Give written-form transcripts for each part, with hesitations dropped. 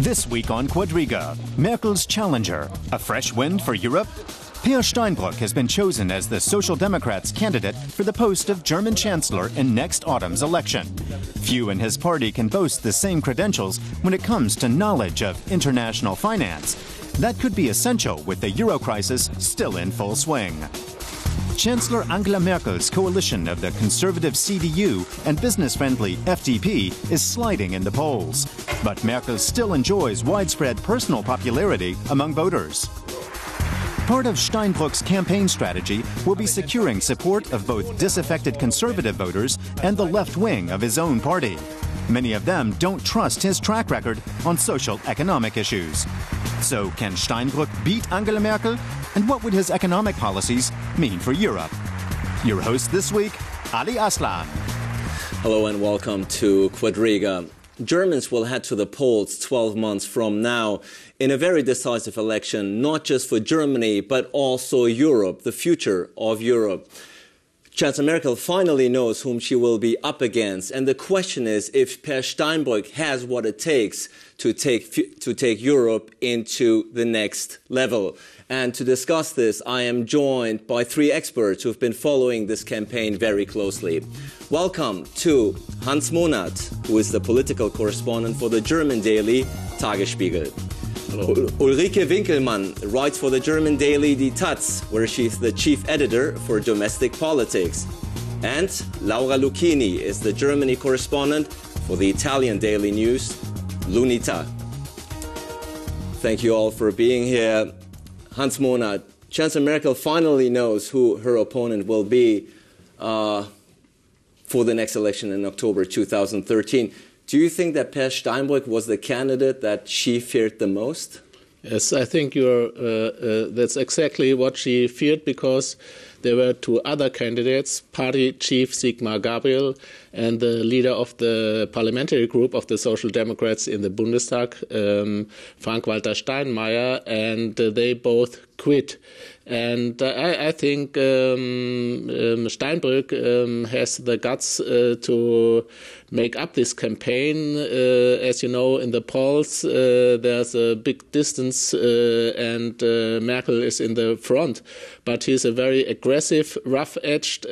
This week on Quadriga, Merkel's challenger, a fresh wind for Europe? Peer Steinbrück has been chosen as the Social Democrats' candidate for the post of German Chancellor in next autumn's election. Few in his party can boast the same credentials when it comes to knowledge of international finance. That could be essential with the euro crisis still in full swing. Chancellor Angela Merkel's coalition of the conservative CDU and business-friendly FDP is sliding in the polls. But Merkel still enjoys widespread personal popularity among voters. Part of Steinbrück's campaign strategy will be securing support of both disaffected conservative voters and the left wing of his own party. Many of them don't trust his track record on social economic issues. So can Steinbrück beat Angela Merkel? And what would his economic policies mean for Europe? Your host this week, Ali Aslan. Hello and welcome to Quadriga. Germans will head to the polls 12 months from now in a very decisive election, not just for Germany, but also Europe, the future of Europe. Chancellor Merkel finally knows whom she will be up against, and the question is if Peer Steinbrück has what it takes to take Europe into the next level. And to discuss this, I am joined by three experts who have been following this campaign very closely. Welcome to Hans Monath, who is the political correspondent for the German daily Tagesspiegel. Hello. Ulrike Winkelmann writes for the German daily Die Taz, where she's the chief editor for domestic politics. And Laura Lucchini is the Germany correspondent for the Italian daily news, L'Unità. Thank you all for being here. Hans Monath, Chancellor Merkel finally knows who her opponent will be for the next election in October 2013. Do you think that Peer Steinbrück was the candidate that she feared the most? Yes, I think that's exactly what she feared, because there were two other candidates, party chief Sigmar Gabriel and the leader of the parliamentary group of the Social Democrats in the Bundestag, Frank-Walter Steinmeier, and they both quit. And I think Steinbrück has the guts to make up this campaign. As you know, in the polls, there's a big distance and Merkel is in the front. But he's a very aggressive, rough-edged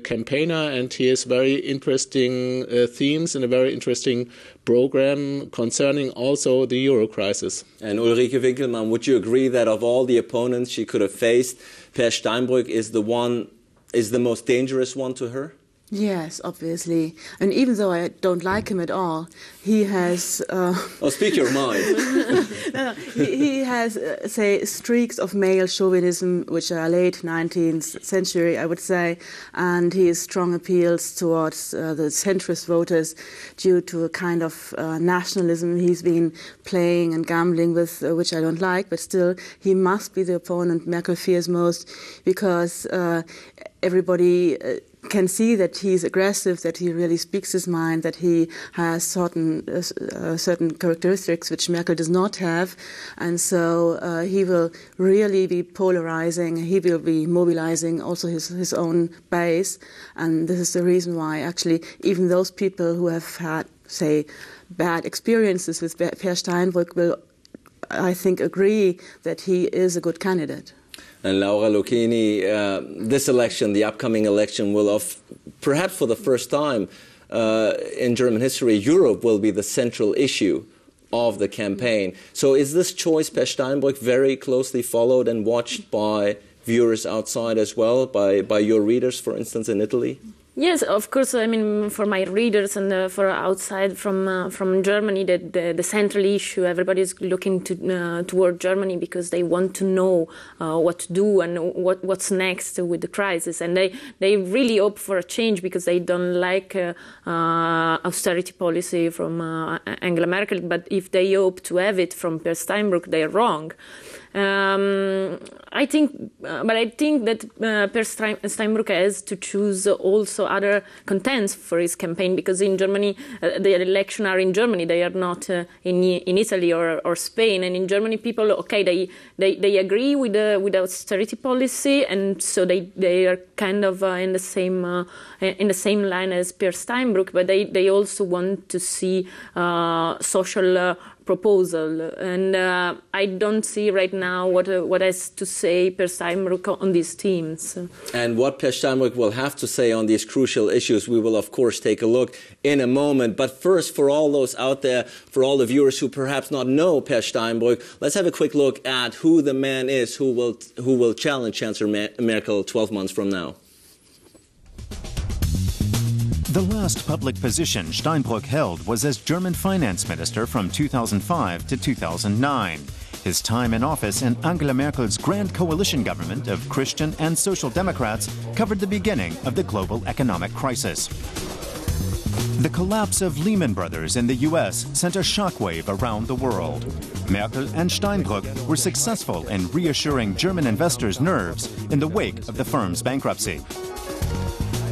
campaigner, and he has very interesting themes and a very interesting program concerning also the euro crisis. And Ulrike Winkelmann, would you agree that of all the opponents she could have faced, Peer Steinbrück is the most dangerous one to her? Yes, obviously. And even though I don't like him at all, he has... Oh, speak your mind. He has, say, streaks of male chauvinism, which are late 19th century, I would say, and he has strong appeals towards the centrist voters due to a kind of nationalism he's been playing and gambling with, which I don't like, but still he must be the opponent Merkel fears most, because everybody... can see that he's aggressive, that he really speaks his mind, that he has certain characteristics which Merkel does not have, and so he will really be polarizing. He will be mobilizing also his own base, and this is the reason why actually even those people who have had, say, bad experiences with Peer Steinbrück will, I think, agree that he is a good candidate. And Laura Lucchini, this election, the upcoming election, will, perhaps for the first time in German history, Europe will be the central issue of the campaign. So is this choice, Peer Steinbrück, very closely followed and watched by viewers outside as well, by your readers, for instance, in Italy? Yes, of course. I mean, for my readers and for outside from Germany, the central issue, everybody is looking toward Germany because they want to know what to do and what's next with the crisis, and they really hope for a change because they don't like austerity policy from Angela Merkel. But if they hope to have it from Peer Steinbrück, they are wrong. I think that Peer Steinbrück has to choose also other contents for his campaign, because in Germany, the elections are in Germany, they are not in Italy or Spain. And in Germany, people, okay, they agree with the austerity policy, and so they are kind of in the same line as Peer Steinbrück, but they also want to see social proposal. And I don't see right now what has to say Peer Steinbrück on these themes. And what Peer Steinbrück will have to say on these crucial issues, we will, of course, take a look in a moment. But first, for all those out there, for all the viewers who perhaps not know Peer Steinbrück, let's have a quick look at who the man is who will challenge Chancellor Merkel 12 months from now. The last public position Steinbrück held was as German finance minister from 2005 to 2009. His time in office in Angela Merkel's grand coalition government of Christian and Social Democrats covered the beginning of the global economic crisis. The collapse of Lehman Brothers in the U.S. sent a shockwave around the world. Merkel and Steinbrück were successful in reassuring German investors' nerves in the wake of the firm's bankruptcy.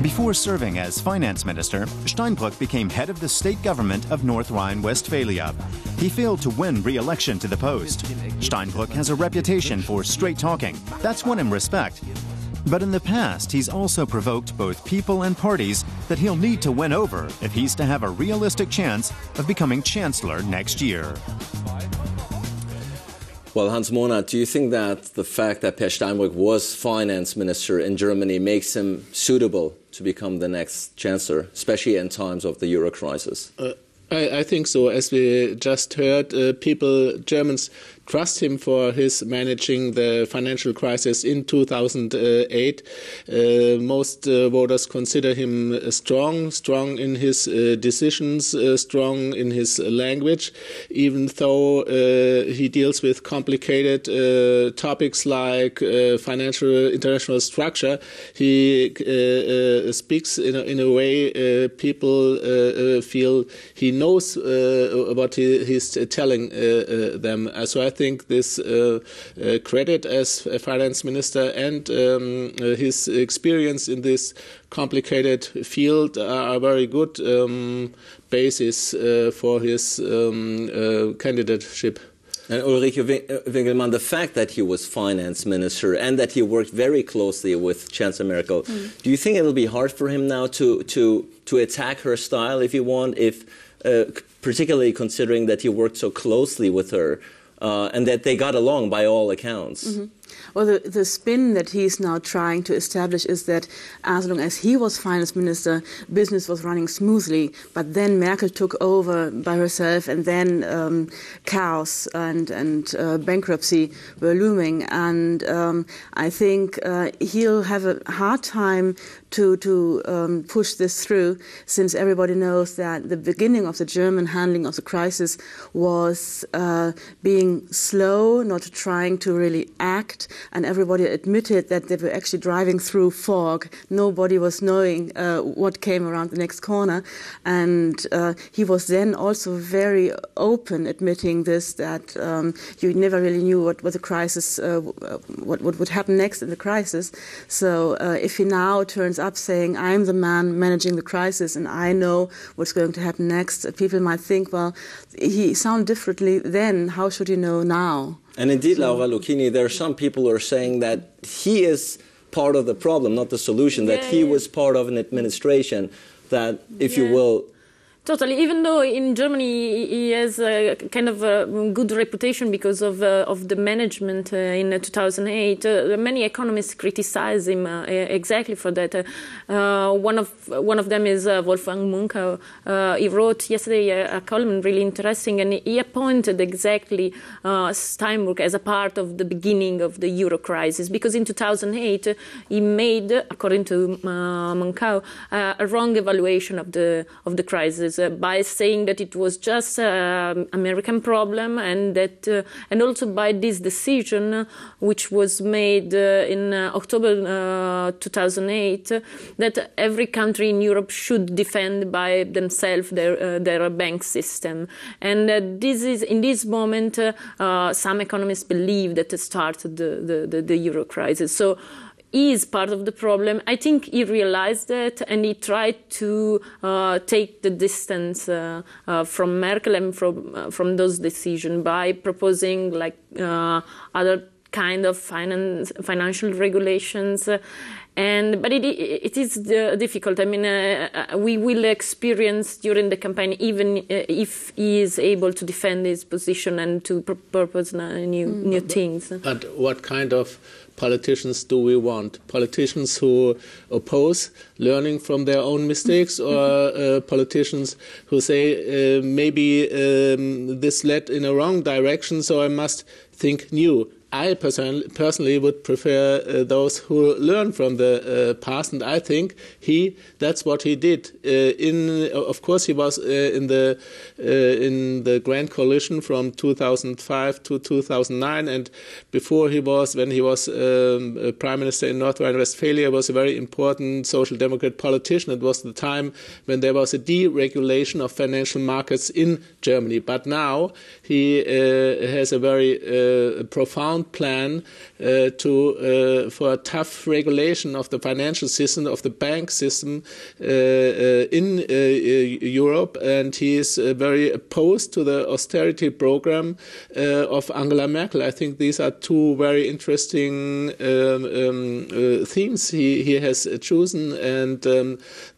Before serving as finance minister, Steinbrück became head of the state government of North Rhine-Westphalia. He failed to win re-election to the post. Steinbrück has a reputation for straight talking. That's won him respect. But in the past, he's also provoked both people and parties that he'll need to win over if he's to have a realistic chance of becoming chancellor next year. Well, Hans Monath, do you think that the fact that Peer Steinbrück was finance minister in Germany makes him suitable to become the next chancellor, especially in times of the euro crisis? I think so. As we just heard, Germans trust him for his managing the financial crisis in 2008. Most voters consider him strong in his decisions, strong in his language, even though he deals with complicated topics like financial international structure. He speaks in a way people feel he knows what he's telling them. So I think this credit as a finance minister and his experience in this complicated field are a very good basis for his candidateship. And Ulrike Winkelmann, the fact that he was finance minister and that he worked very closely with Chancellor Merkel, do you think it'll be hard for him now to attack her style, if you want, particularly considering that he worked so closely with her and that they got along by all accounts? Mm-hmm. Well, the spin that he's now trying to establish is that as long as he was finance minister, business was running smoothly. But then Merkel took over by herself, and then chaos and bankruptcy were looming. And I think he'll have a hard time to push this through, since everybody knows that the beginning of the German handling of the crisis was being slow, not trying to really act, and everybody admitted that they were actually driving through fog. Nobody was knowing what came around the next corner, and he was then also very open, admitting this, that you never really knew what the crisis, what would happen next in the crisis. So if he now turns up saying, I'm the man managing the crisis and I know what's going to happen next, people might think, well, he sounded differently then, how should he know now? And indeed, Laura Lucchini, there are some people who are saying that he is part of the problem, not the solution, that he was part of an administration that, if you will... Totally. Even though in Germany he has a kind of a good reputation because of the management in 2008, many economists criticize him exactly for that. One of them is Wolfgang Munker. He wrote yesterday a column really interesting, and he appointed exactly Steinbrück as a part of the beginning of the euro crisis, because in 2008 he made, according to Munker, a wrong evaluation of the crisis. By saying that it was just an American problem, and that, and also by this decision, which was made in October 2008, that every country in Europe should defend by themselves their bank system. And this is, in this moment, some economists believe that it started the euro crisis. So he is part of the problem. I think he realized that, and he tried to take the distance from Merkel and from those decisions by proposing like other kind of financial regulations. But it is difficult. I mean, we will experience during the campaign, even if he is able to defend his position and to propose new things. But what kind of politicians do we want? Politicians who oppose learning from their own mistakes, or politicians who say maybe this led in a wrong direction, so I must think new? I personally would prefer those who learn from the past, and I think that's what he did. Of course, he was in the Grand Coalition from 2005 to 2009, and before when he was Prime Minister in North Rhine-Westphalia, was a very important social democrat politician. It was the time when there was a deregulation of financial markets in Germany. But now he has a very profound plan for a tough regulation of the financial system, of the bank system in Europe, and he is very opposed to the austerity program of Angela Merkel. I think these are two very interesting themes he has chosen, and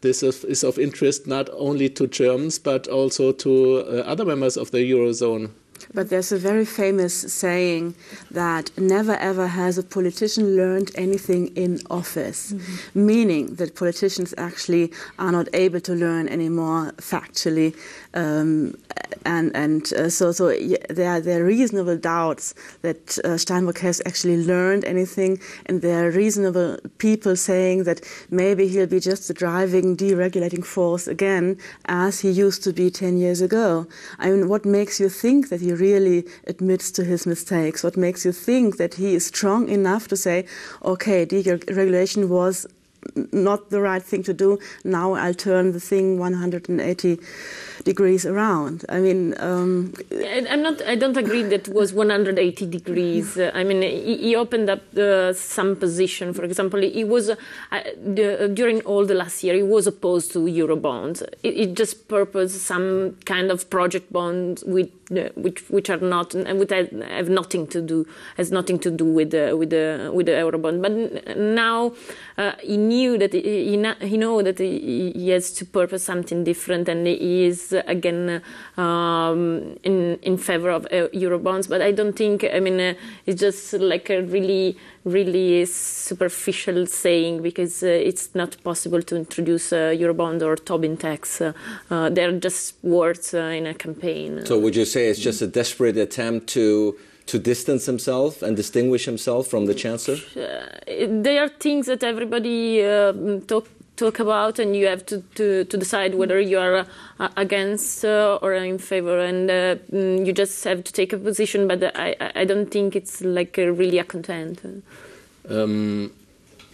this is of interest not only to Germans but also to other members of the Eurozone. But there's a very famous saying that never ever has a politician learned anything in office, meaning that politicians actually are not able to learn anymore factually. So there are reasonable doubts that Steinbrück has actually learned anything, and there are reasonable people saying that maybe he'll be just a driving, deregulating force again, as he used to be 10 years ago. I mean, what makes you think that he really admits to his mistakes? What makes you think that he is strong enough to say, okay, deregulation was not the right thing to do, now I'll turn the thing 180 degrees around? I mean, I don't agree that it was 180 degrees. I mean, he opened up some position. For example, he was during all the last year he was opposed to Eurobonds. It just purposed some kind of project bonds which are not, and which have nothing to do with the Eurobond. But now he knew that he know that he has to purpose something different, and he is again in favor of Eurobonds. But I don't think, I mean, it's just like a really superficial saying, because it's not possible to introduce a Eurobond or Tobin tax. They're just words in a campaign. So would you say it's just a desperate attempt to distance himself and distinguish himself from the Chancellor? They are things that everybody talk about, and you have to decide whether you are against or in favor, and you just have to take a position. But I don't think it's like really a content.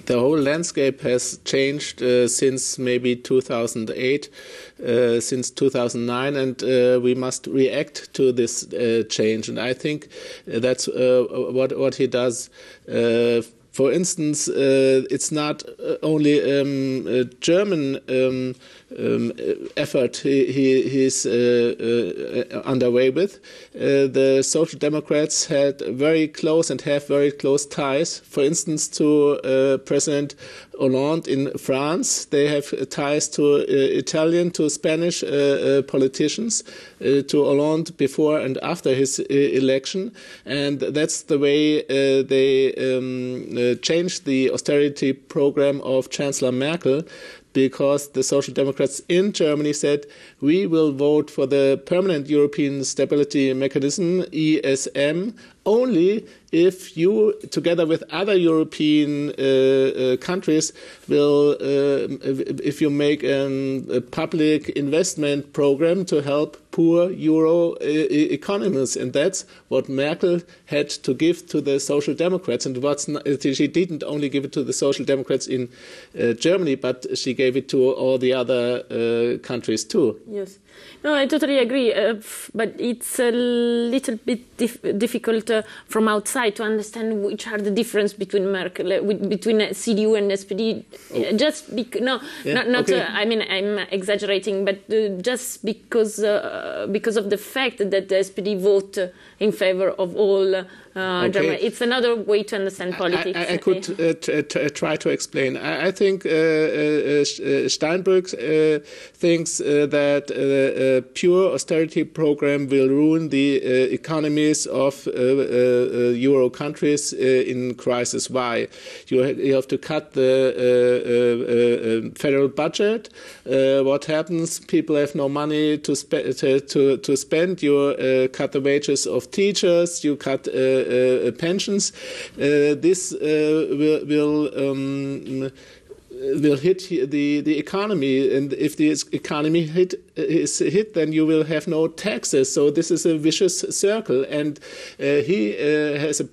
The whole landscape has changed since maybe 2008, since 2009, and we must react to this change. And I think that's what he does. For instance, it's not only a German effort he's underway with. The Social Democrats had very close and have very close ties, for instance, to President Hollande in France. They have ties to Italian, to Spanish politicians, to Hollande before and after his election. And that's the way they changed the austerity program of Chancellor Merkel, because the Social Democrats in Germany said, we will vote for the Permanent European Stability Mechanism, ESM, only if you, together with other European countries, will, if you make a public investment program to help poor euro economies. And that's what Merkel had to give to the Social Democrats. And she didn't only give it to the Social Democrats in Germany, but she gave it to all the other countries too. Yes. No, I totally agree, but it's a little bit difficult from outside to understand which are the difference between Merkel, between CDU and SPD. I mean, I'm exaggerating, but just because of the fact that the SPD vote in favor of all Germany. It's another way to understand politics. I could try to explain. I think Steinbrück thinks that a pure austerity program will ruin the economies of Euro countries in crisis. Why? You have to cut the federal budget. What happens? People have no money to spend. You cut the wages of teachers. You cut pensions. This will hit the economy, and if the economy is hit, then you will have no taxes. So this is a vicious circle, and he has a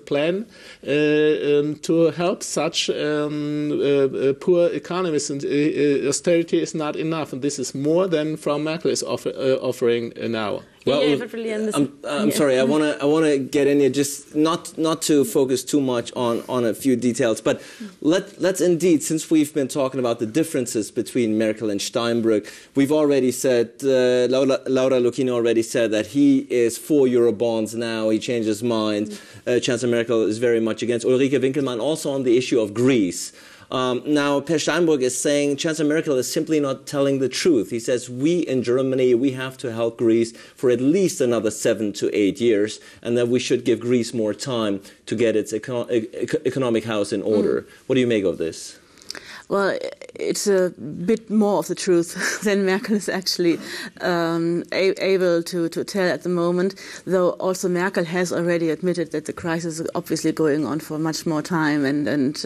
plan to help such poor economies. And austerity is not enough, and this is more than Frau Merkel is offering now. Well, yeah, really I'm sorry. I want to get in here, just not to focus too much on a few details, but let's indeed, since we've been talking about the differences between Merkel and Steinbrück, we've already said Laura Lucchini already said that he is for Eurobonds now. He changed his mind. Chancellor Merkel is very much against. Ulrike Winkelmann also on the issue of Greece. Now, Peer Steinbrück is saying Chancellor Merkel is simply not telling the truth. He says we in Germany, we have to help Greece for at least another 7 to 8 years, and that we should give Greece more time to get its economic house in order. What do you make of this? Well, it's a bit more of the truth than Merkel is actually able to tell at the moment, though also Merkel has already admitted that the crisis is obviously going on for much more time. And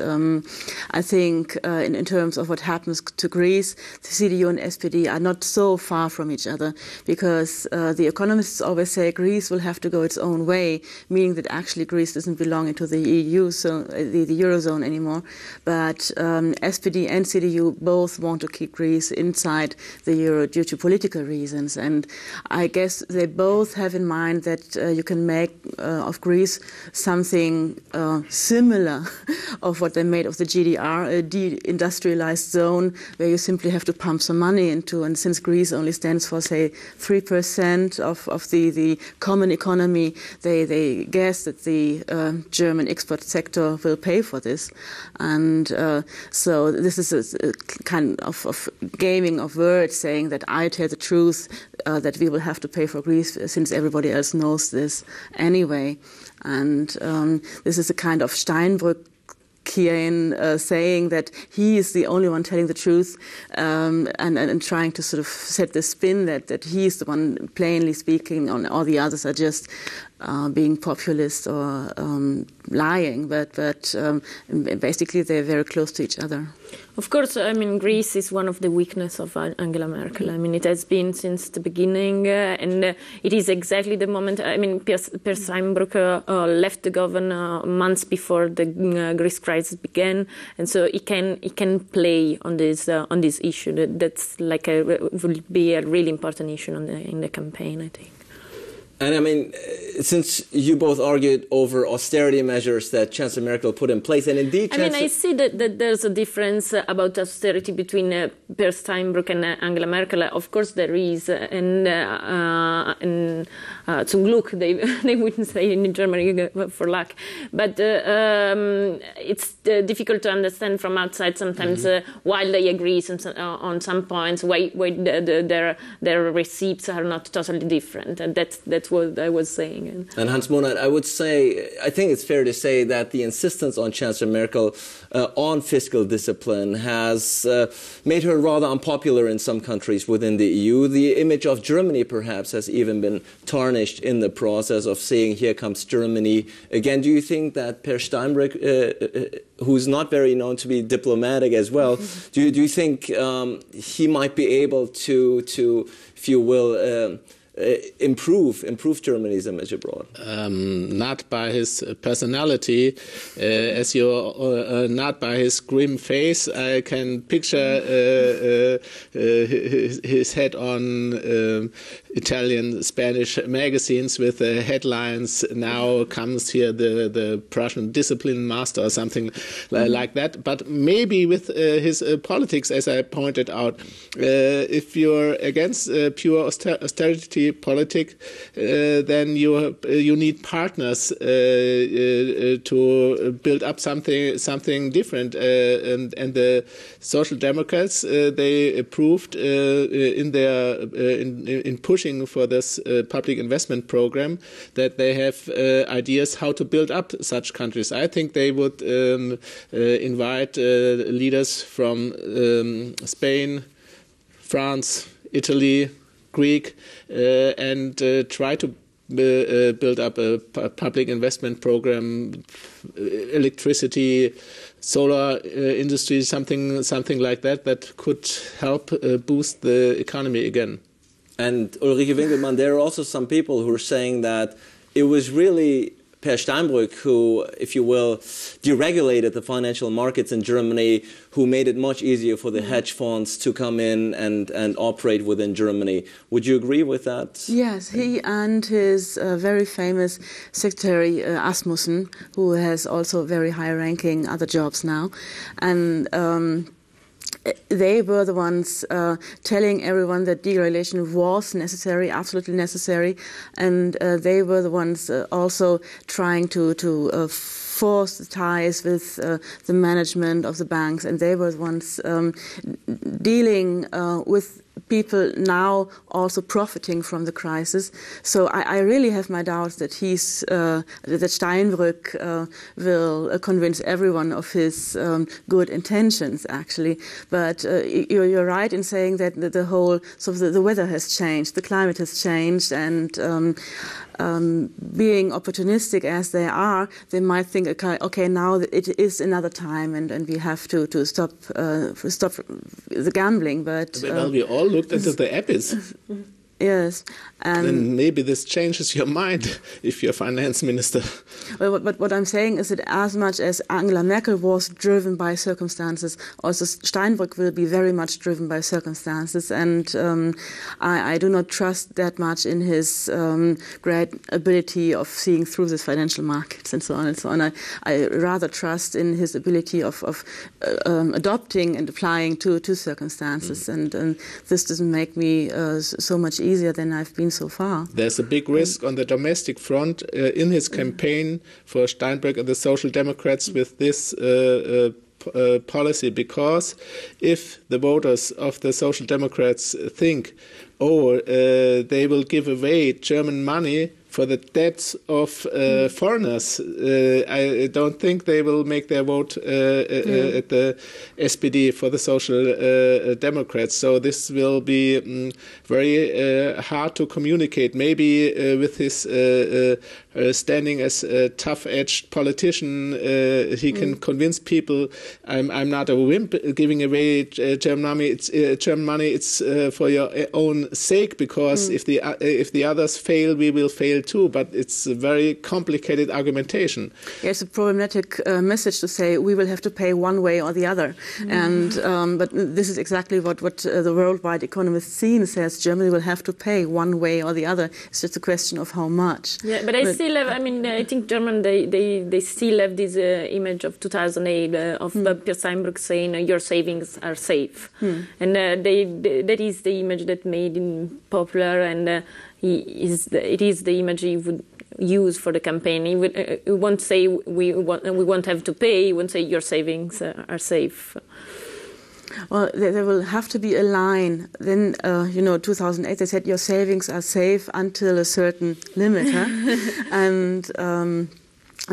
I think in terms of what happens to Greece, the CDU and SPD are not so far from each other, because the economists always say Greece will have to go its own way, meaning that actually Greece doesn't belong into the EU, so the Eurozone anymore. But SPD and CDU both want to keep Greece inside the euro due to political reasons, and I guess they both have in mind that you can make of Greece something similar of what they made of the GDR, a de-industrialized zone where you simply have to pump some money into, and since Greece only stands for, say, 3% of the common economy, they guess that the German export sector will pay for this, and so this is a kind of gaming of words, saying that I tell the truth, that we will have to pay for Greece since everybody else knows this anyway. And this is a kind of Steinbrück saying that he is the only one telling the truth, and trying to sort of set the spin that he is the one plainly speaking, on all the others are just being populist or lying. But basically they're very close to each other. Of course, I mean, Greece is one of the weaknesses of Angela Merkel. I mean, it has been since the beginning, and it is exactly the moment. I mean, Peer Steinbrück left the government months before the Greece crisis began, and so he can play on this issue. That's like will be a really important issue in the campaign, I think. And I mean, since you both argued over austerity measures that Chancellor Merkel put in place, and indeed, I see that there's a difference about austerity between Peer Steinbrück and Angela Merkel. Of course, there is, and zum Glück, they wouldn't say in Germany for luck. But it's difficult to understand from outside sometimes while they agree on some points, why their receipts are not totally different, and that's what I was saying. And Hans Monath, I think it's fair to say that the insistence on Chancellor Merkel on fiscal discipline has made her rather unpopular in some countries within the EU. The image of Germany perhaps has even been tarnished in the process of saying, here comes Germany again. Do you think that Peer Steinbrück, who's not very known to be diplomatic as well, do you think he might be able to, if you will, improve Germany's image abroad? Not by his personality, not by his grim face. I can picture his head on Italian, Spanish magazines with headlines, now comes here the Prussian discipline master or something like that. But maybe with his politics, as I pointed out, if you're against pure austerity politic, then you need partners to build up something different. And the Social Democrats they proved in pushing for this public investment program that they have ideas how to build up such countries. I think they would invite leaders from Spain, France, Italy, Greek, and try to build up a public investment program, electricity, solar industry, something like that could help boost the economy again. And Ulrike Winkelmann, there are also some people who are saying that it was really Peer Steinbrück who, if you will, deregulated the financial markets in Germany, who made it much easier for the hedge funds to come in and operate within Germany. Would you agree with that? Yes, he and his very famous secretary Asmussen, who has also very high-ranking other jobs now, and they were the ones telling everyone that deregulation was necessary, absolutely necessary, and they were the ones also trying to force the ties with the management of the banks, and they were the ones dealing with people now also profiting from the crisis. So I really have my doubts that that Steinbrück will convince everyone of his good intentions, actually. But you're right in saying that the weather has changed, the climate has changed, and being opportunistic as they are, they might think, okay, now it is another time, and we have to stop the gambling. But well, we all looked into the abyss. Yes. Then maybe this changes your mind if you're finance minister. Well, but what I'm saying is that as much as Angela Merkel was driven by circumstances, also Steinbrück will be very much driven by circumstances. And I do not trust that much in his great ability of seeing through the financial markets and so on and so on. I rather trust in his ability of adopting and applying to circumstances. And this doesn't make me so much easier than I've been so far. There's a big risk on the domestic front in his campaign for Steinbrück and the Social Democrats with this policy, because if the voters of the Social Democrats think, they will give away German money for the debts of foreigners, I don't think they will make their vote at the SPD for the Social Democrats. So this will be very hard to communicate. Maybe with his standing as a tough-edged politician, he can convince people, I'm not a wimp giving away German money. It's for your own sake, because if the others fail, we will fail too. But it's a very complicated argumentation. Yeah, it's a problematic message to say we will have to pay one way or the other. And but this is exactly what the worldwide economist scene says. Germany will have to pay one way or the other. It's just a question of how much. Yeah, but I still have, I think German, they still have this image of 2008 of Peer Steinbrück saying your savings are safe. And that is the image that made him popular, and it is the image he would use for the campaign. He won't say we won't have to pay, he won't say your savings are safe. Well, there will have to be a line. Then, 2008, they said your savings are safe until a certain limit. And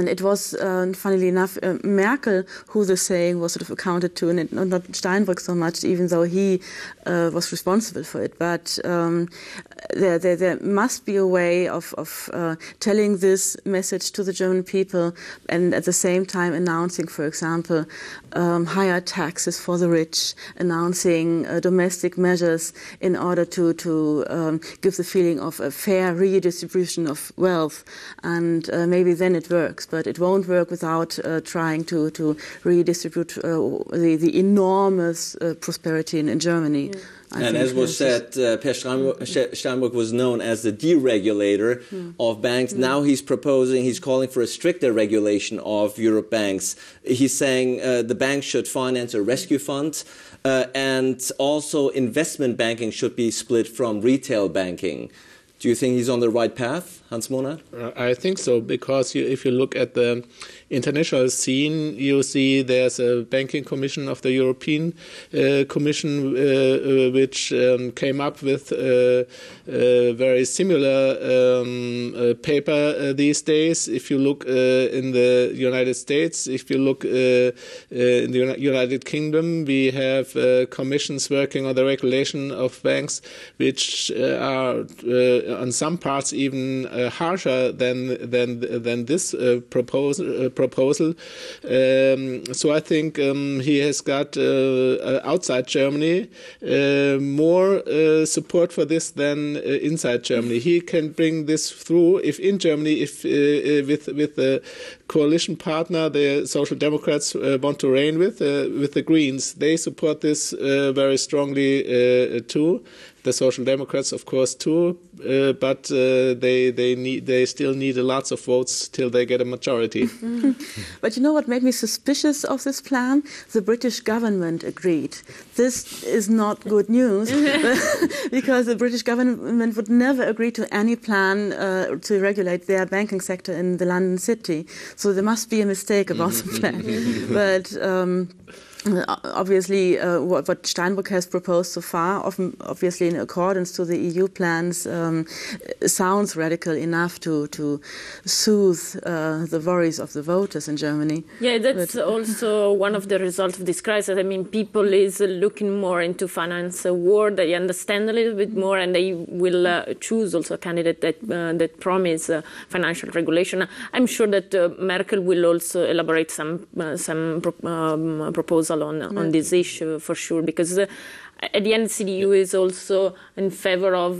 it was, funnily enough, Merkel who the saying was sort of accounted to, and not Steinbrück so much, even though he was responsible for it. But there must be a way of telling this message to the German people, and at the same time announcing, for example, higher taxes for the rich, announcing domestic measures in order to give the feeling of a fair redistribution of wealth, and maybe then it works. But it won't work without trying to redistribute the enormous prosperity in Germany. And as was said, Peer Steinbrück was known as the deregulator of banks. Now he's calling for a stricter regulation of Europe banks. He's saying the banks should finance a rescue fund, and also investment banking should be split from retail banking. Do you think he's on the right path, Hans Monath? I think so, because if you look at the international scene, you see there's a banking commission of the European Commission which came up with a very similar paper these days. If you look in the United States, if you look in the United Kingdom, we have commissions working on the regulation of banks, which are on some parts even harsher than this proposal. So I think he has got outside Germany more support for this than inside Germany. He can bring this through if in Germany, if with the coalition partner the Social Democrats want to reign with the Greens. They support this very strongly too. The Social Democrats, of course, too, but they still need lots of votes till they get a majority. But you know what made me suspicious of this plan? The British government agreed. This is not good news, because the British government would never agree to any plan to regulate their banking sector in the London city. So there must be a mistake about the plan. But obviously, what Steinbrück has proposed so far, obviously in accordance to the EU plans, sounds radical enough to soothe the worries of the voters in Germany. Yeah, that's also one of the results of this crisis. I mean, people is looking more into finance world. They understand a little bit more, and they will choose also a candidate that promise financial regulation. I'm sure that Merkel will also elaborate some proposal on this issue for sure, because at the end, CDU is also in favor of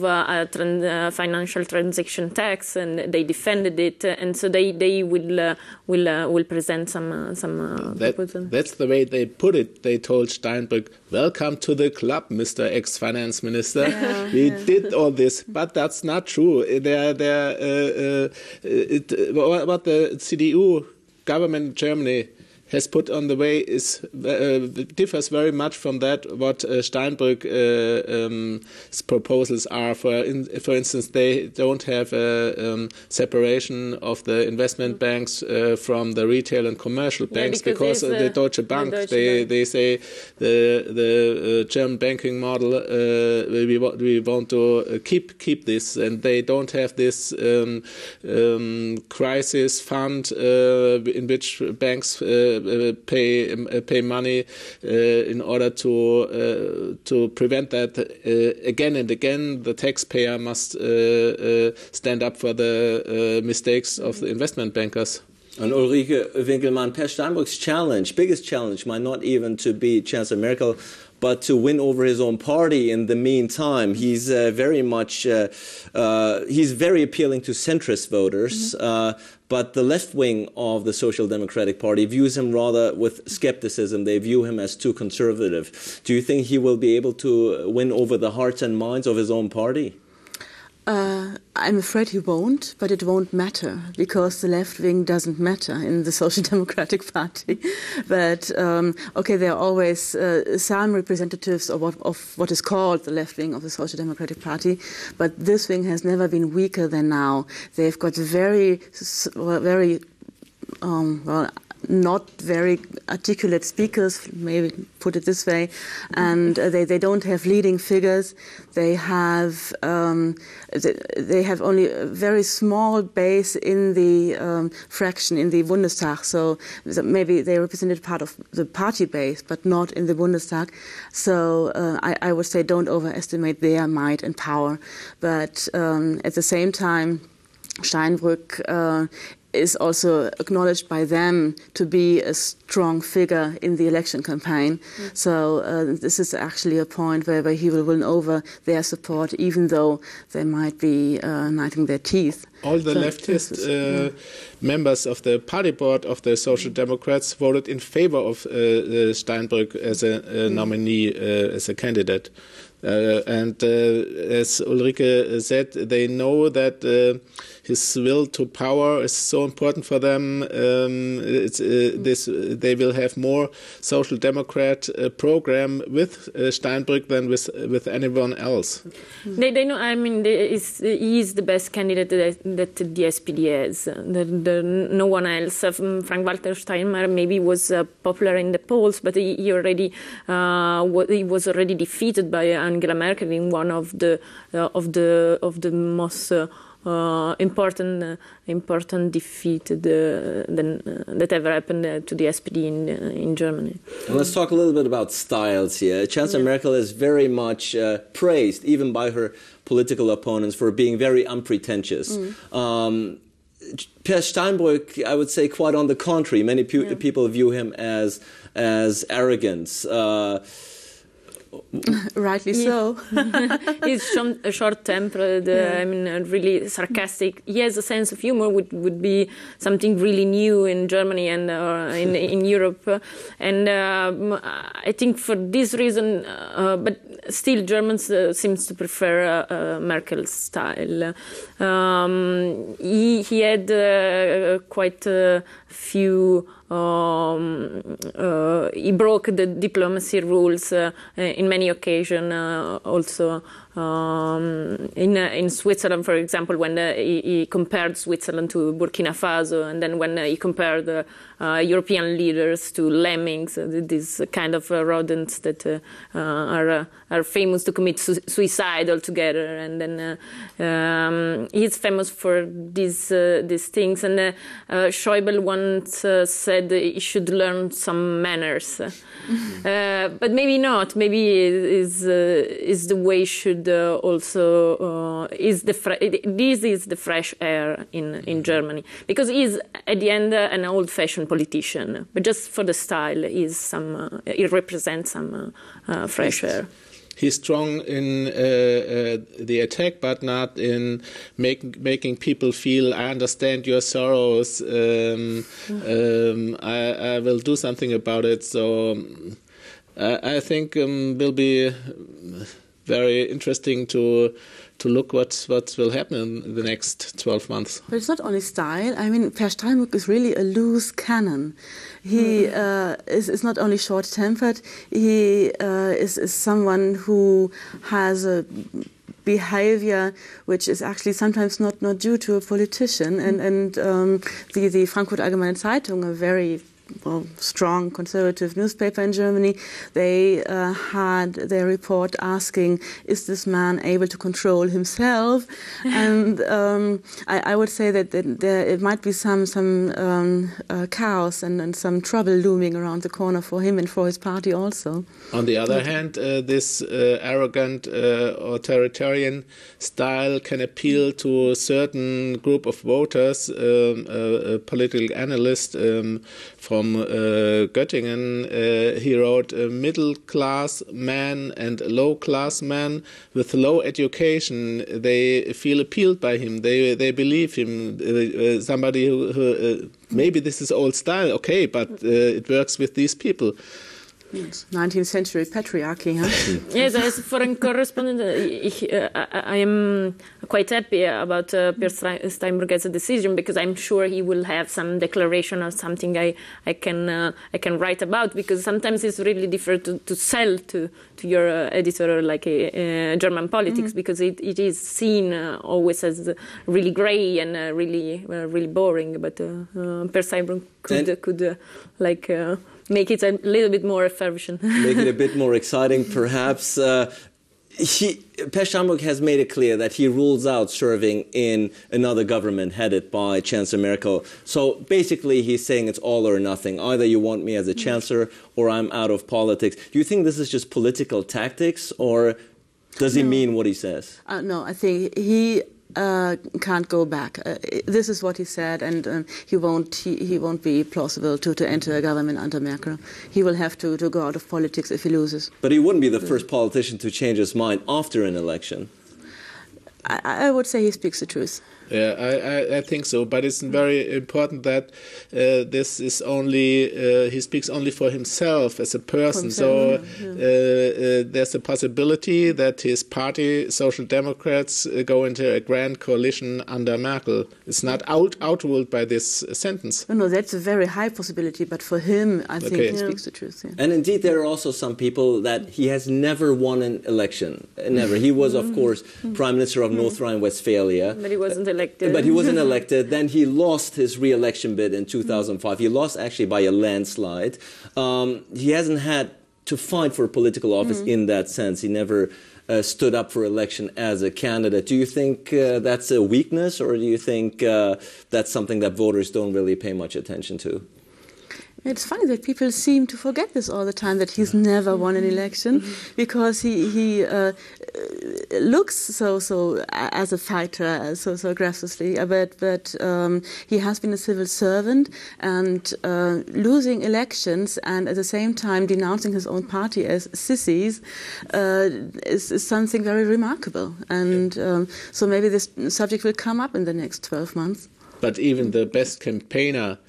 financial transaction tax, and they defended it, and so they will present some proposal. That's the way they put it. They told Steinbrück, "Welcome to the club, Mr. Ex-Finance Minister. We did all this," but that's not true. What the CDU government in Germany has put on the way differs very much from that what Steinbrück's proposals are. For instance, they don't have a separation of the investment banks from the retail and commercial banks, because the Deutsche Bank, they say the German banking model, we want to keep this, and they don't have this crisis fund in which banks pay money in order to prevent that. Again and again, the taxpayer must stand up for the mistakes of the investment bankers. And Ulrike, Winkelmann, Peer Steinbrück's biggest challenge might not even to beat Chancellor Merkel, but to win over his own party in the meantime. He's very appealing to centrist voters, but the left wing of the Social Democratic Party views him rather with skepticism. They view him as too conservative. Do you think he will be able to win over the hearts and minds of his own party? I'm afraid he won't, but it won't matter, because the left wing doesn't matter in the Social Democratic Party. But, there are always some representatives of what is called the left wing of the Social Democratic Party, but this wing has never been weaker than now. They've got very not very articulate speakers, maybe put it this way, and they don't have leading figures. They have only a very small base in the fraction in the Bundestag. So maybe they represented part of the party base, but not in the Bundestag. So I would say don't overestimate their might and power. But at the same time, Steinbrück is also acknowledged by them to be a strong figure in the election campaign. So this is actually a point where he will win over their support, even though they might be gnashing their teeth. All the leftist members of the party board of the Social Democrats voted in favor of Steinbrück as a nominee, as a candidate. And as Ulrike said, they know that his will to power is so important for them. They will have more social democrat program with Steinbrück than with anyone else. They know. I mean, he is the best candidate that the SPD has. No one else. Frank-Walter Steinmeier maybe was popular in the polls, but he was already defeated by Angela Merkel in one of the most important defeat that ever happened to the SPD in Germany. And let's talk a little bit about styles here. Chancellor Merkel is very much praised, even by her political opponents, for being very unpretentious. Peer Steinbrück, I would say, quite on the contrary. Many people view him as arrogant. Rightly so. He's short-tempered, I mean, really sarcastic. He has a sense of humor, which would be something really new in Germany and in Europe. And I think for this reason, but still Germans seems to prefer Merkel's style. He had quite a few. He broke the diplomacy rules in many occasions. Also in Switzerland, for example, when he compared Switzerland to Burkina Faso, and then when he compared European leaders to lemmings, these kind of rodents that are famous to commit suicide altogether. And then he's famous for these things. And Schäuble once said he should learn some manners, but maybe not. Maybe is the way should also this is the fresh air in Germany, because he's at the end an old-fashioned politician, but just for the style, he represents some fresh air. He's strong in the attack, but not in making people feel, I understand your sorrows, I will do something about it. So I think will be very interesting to look what will happen in the next 12 months. But it's not only style. I mean, Peer Steinbrück is really a loose cannon. He is not only short-tempered, he is someone who has a behavior which is actually sometimes not due to a politician. And the Frankfurter Allgemeine Zeitung, a very strong conservative newspaper in Germany, they had their report asking, is this man able to control himself? And I would say that it might be some chaos and some trouble looming around the corner for him and for his party also. On the other hand, this arrogant authoritarian style can appeal to a certain group of voters. A political analyst from Göttingen, he wrote, a middle-class man and a low-class man with low education, they feel appealed by him, they believe him. Somebody who maybe this is old style, okay, but it works with these people. Yes, 19th century patriarchy, huh? Yes, as foreign correspondent, I am quite happy about Peer Steinbrück as a decision, because I'm sure he will have some declaration or something I can write about, because sometimes it's really difficult to sell to your editor like German politics, because it is seen always as really grey and really boring. But Peer Steinbrück could make it a little bit more effervescent. Make it a bit more exciting, perhaps. Peer Steinbrück has made it clear that he rules out serving in another government headed by Chancellor Merkel. So basically he's saying it's all or nothing. Either you want me as a chancellor or I'm out of politics. Do you think this is just political tactics, or does he mean what he says? No, I think he can't go back. This is what he said, and he won't be plausible to enter a government under Merkel. He will have to go out of politics if he loses. But he wouldn't be the first politician to change his mind after an election. I would say he speaks the truth. Yeah, I think so, but it's very important that this is only he speaks only for himself as a person. So there's a possibility that his party, Social Democrats, go into a grand coalition under Merkel. It's not outruled by this sentence. No, that's a very high possibility, but for him, I think he speaks the truth. Yeah. And indeed, there are also some people that he has never won an election. Never. He was, of course, Prime Minister of North Rhine-Westphalia. But he wasn't elected. But he wasn't elected. Then he lost his re-election bid in 2005. He lost actually by a landslide. He hasn't had to fight for political office in that sense. He never stood up for election as a candidate. Do you think that's a weakness, or do you think that's something that voters don't really pay much attention to? It's funny that people seem to forget this all the time, that he's never won an election, because he looks so as a fighter, so aggressively, but he has been a civil servant, and losing elections and at the same time denouncing his own party as sissies is something very remarkable. And so maybe this subject will come up in the next 12 months. But even the best campaigner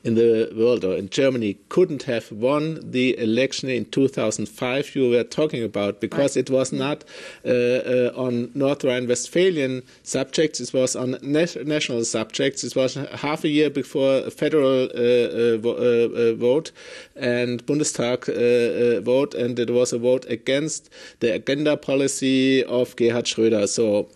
in the world, or in Germany, couldn't have won the election in 2005 you were talking about, because it was not on North Rhine-Westphalian subjects, it was on national subjects. It was half a year before a federal vote and Bundestag vote, and it was a vote against the agenda policy of Gerhard Schröder. So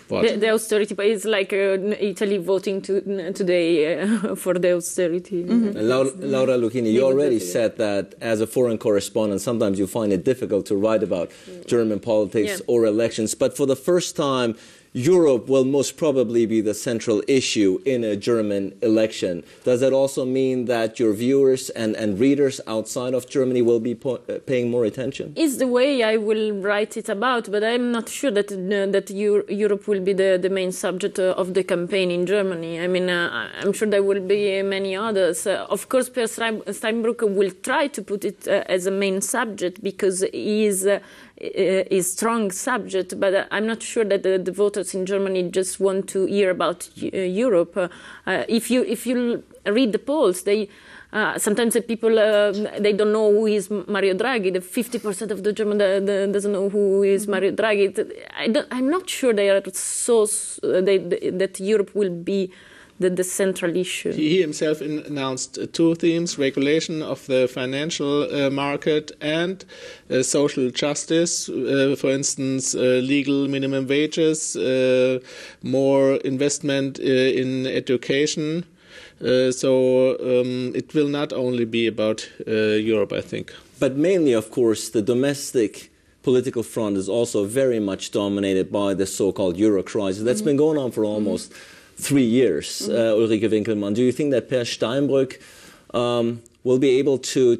the austerity is like Italy voting today for the austerity. Laura Lucchini, you already said that as a foreign correspondent, sometimes you find it difficult to write about German politics or elections. But for the first time, Europe will most probably be the central issue in a German election. Does that also mean that your viewers and readers outside of Germany will be paying more attention? It's the way I will write it about, but I'm not sure that Europe will be the main subject of the campaign in Germany. I mean, I'm sure there will be many others. Of course, Peer Steinbrück will try to put it as a main subject because he is a strong subject, but I'm not sure that the voters in Germany just want to hear about Europe. If you read the polls, sometimes the people they don't know who is Mario Draghi. The 50% of the German doesn't know who is Mario Draghi. I'm not sure they are that Europe will be the central issue. He himself announced two themes: regulation of the financial market and social justice. For instance, legal minimum wages, more investment in education. So it will not only be about Europe, I think. But mainly, of course, the domestic political front is also very much dominated by the so-called Euro crisis. That's been going on for almost 3 years, Ulrike Winkelmann. Do you think that Peer Steinbrück will be able to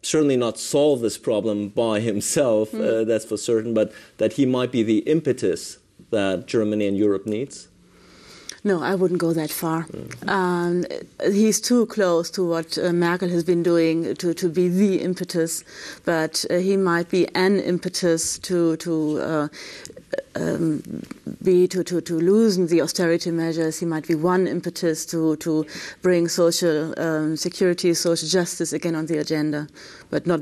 certainly not solve this problem by himself, that's for certain, but that he might be the impetus that Germany and Europe needs? No, I wouldn't go that far. He's too close to what Merkel has been doing to be the impetus, but he might be an impetus to loosen the austerity measures. He might be one impetus to bring social security, social justice again on the agenda, but not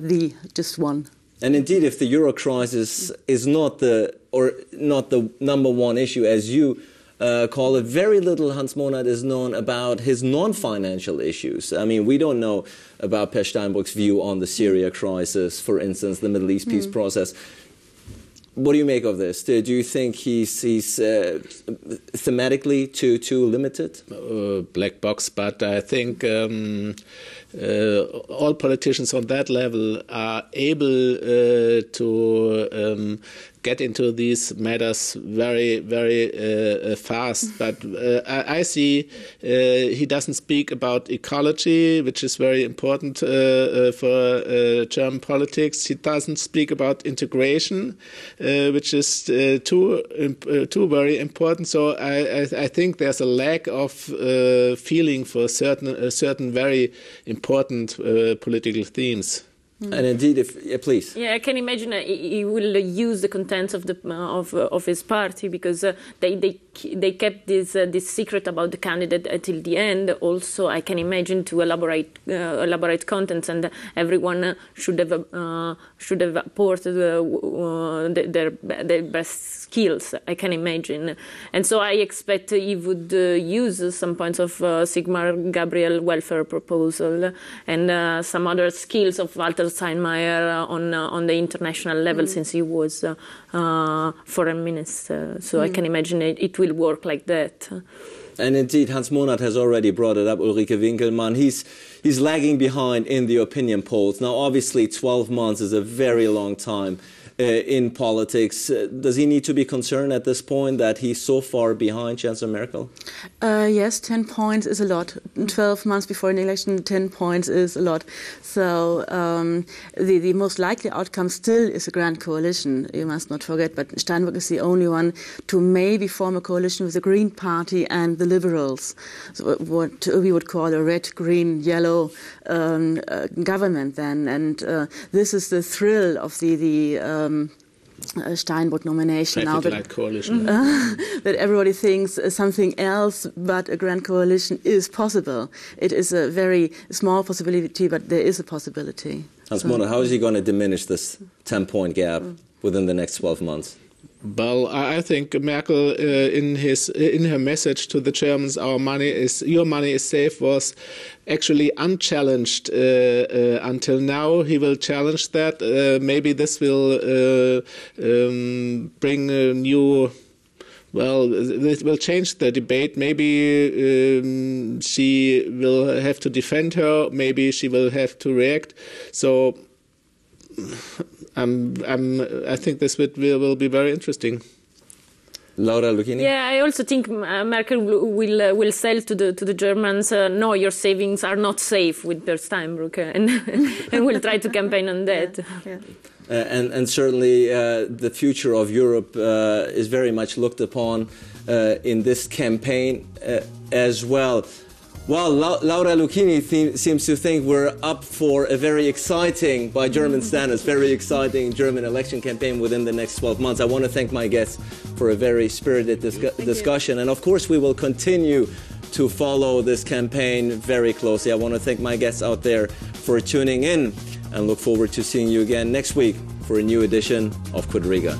just one. And indeed, if the Euro crisis is not the number one issue, as you call it, very little, Hans Monath, is known about his non-financial issues. I mean, we don't know about Peer Steinbrück's view on the Syria crisis, for instance, the Middle East peace process. What do you make of this? Do you think he's thematically too limited? Black box, but I think all politicians on that level are able to get into these matters very, very fast. But I see he doesn't speak about ecology, which is very important for German politics. He doesn't speak about integration, which is too very important. So I think there's a lack of feeling for certain very important political themes. And indeed, please. Yeah, I can imagine he will use the contents of of his party, because they kept this secret about the candidate until the end. Also, I can imagine to elaborate contents, and everyone should have apported their best skills. I can imagine, and so I expect he would use some points of Sigmar Gabriel welfare proposal and some other skills of Walter Steinmeier on the international level, since he was foreign minister. So I can imagine it will work like that. And indeed, Hans Monath has already brought it up, Ulrike Winkelmann. He's lagging behind in the opinion polls. Now, obviously, 12 months is a very long time in politics. Does he need to be concerned at this point that he's so far behind Chancellor Merkel? Yes, 10 points is a lot. 12 months before an election, 10 points is a lot. So the most likely outcome still is a grand coalition, you must not forget. But Steinbrück is the only one to maybe form a coalition with the Green Party and the Liberals, so what we would call a red, green, yellow government then. And this is the thrill of the Steinbrück nomination now that, coalition. That everybody thinks something else, but a grand coalition is possible. It is a very small possibility, but there is a possibility. Hans Monath, how is he going to diminish this 10-point gap within the next 12 months? Well, I think Merkel, in her message to the Germans, your money is safe, was actually unchallenged until now. He will challenge that. Maybe this will bring a new. Well, it will change the debate. Maybe she will have to defend her. Maybe she will have to react. So. I think this will be very interesting. Laura Lucchini? Yeah, I also think Merkel will sell to the Germans, no, your savings are not safe with Peer Steinbrück, and will try to campaign on that. Yeah. And certainly the future of Europe is very much looked upon in this campaign as well. Well, Laura Lucchini seems to think we're up for a very exciting, by German standards, very exciting German election campaign within the next 12 months. I want to thank my guests for a very spirited discussion. And of course, we will continue to follow this campaign very closely. I want to thank my guests out there for tuning in and look forward to seeing you again next week for a new edition of Quadriga.